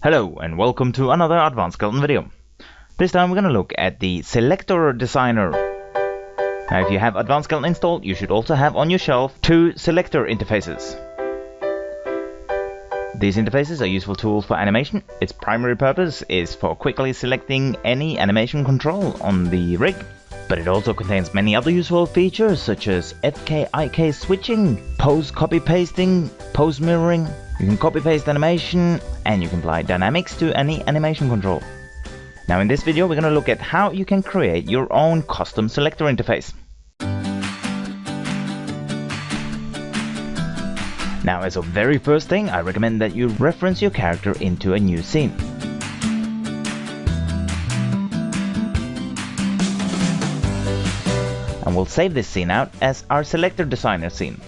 Hello and welcome to another Advanced Skeleton video. This time we're going to look at the Selector designer. Now if you have Advanced Skeleton installed, you should also have on your shelf two Selector interfaces. These interfaces are useful tools for animation. Its primary purpose is for quickly selecting any animation control on the rig, but it also contains many other useful features such as FK-IK switching, pose copy-pasting, pose mirroring. You can copy-paste animation, and you can apply dynamics to any animation control. Now in this video we're going to look at how you can create your own custom selector interface. Now as a very first thing, I recommend that you reference your character into a new scene. And we'll save this scene out as our Selector designer scene.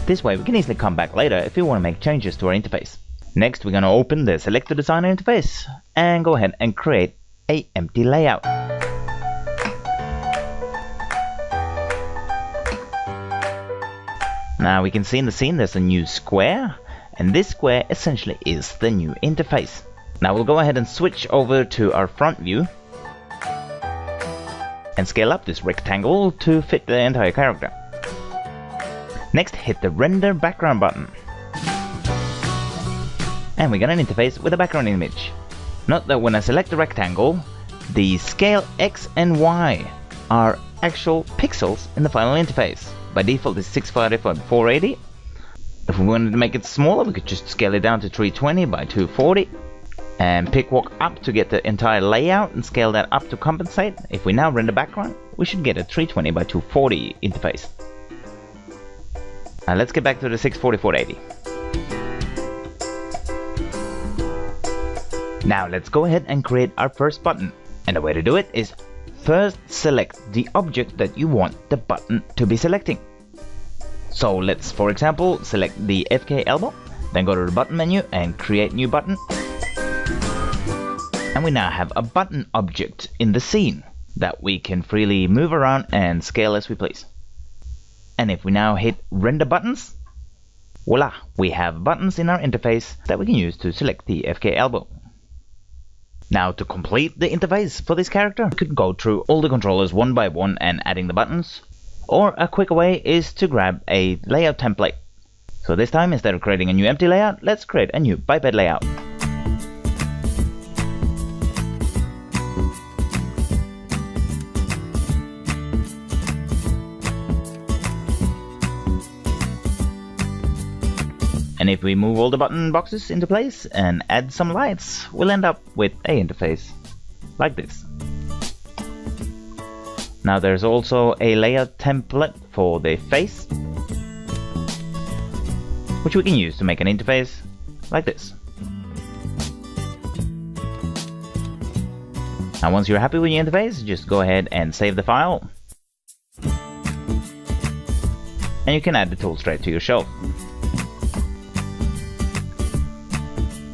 This way we can easily come back later if we want to make changes to our interface. Next we're going to open the Selector designer interface and go ahead and create an empty layout. Now we can see in the scene there's a new square, and this square essentially is the new interface. Now we'll go ahead and switch over to our front view and scale up this rectangle to fit the entire character. Next, hit the render background button. And we get an interface with a background image. Note that when I select the rectangle, the scale X and Y are actual pixels in the final interface. By default it's 640 by 480. If we wanted to make it smaller, we could just scale it down to 320 by 240. And pick walk up to get the entire layout and scale that up to compensate. If we now render background, we should get a 320 by 240 interface. Now let's get back to the 640 480. Now let's go ahead and create our first button. And the way to do it is first select the object that you want the button to be selecting. So let's, for example, select the FK elbow, then go to the button menu and create new button. And we now have a button object in the scene that we can freely move around and scale as we please. And if we now hit render buttons, voila, we have buttons in our interface that we can use to select the FK elbow. Now to complete the interface for this character, we could go through all the controllers one by one and adding the buttons, or a quicker way is to grab a layout template. So this time, instead of creating a new empty layout, let's create a new biped layout. And if we move all the button boxes into place and add some lights, we'll end up with an interface like this. Now there's also a layout template for the face, which we can use to make an interface like this. Now once you're happy with your interface, just go ahead and save the file. And you can add the tool straight to your shelf.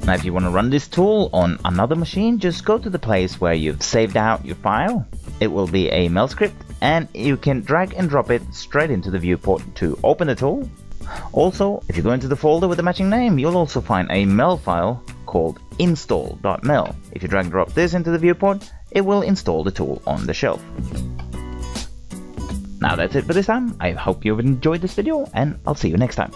Now if you want to run this tool on another machine, just go to the place where you've saved out your file. It will be a mel script, and you can drag and drop it straight into the viewport to open the tool. Also, if you go into the folder with the matching name, you'll also find a mel file called install.mel. If you drag and drop this into the viewport, it will install the tool on the shelf. Now that's it for this time. I hope you've enjoyed this video, and I'll see you next time.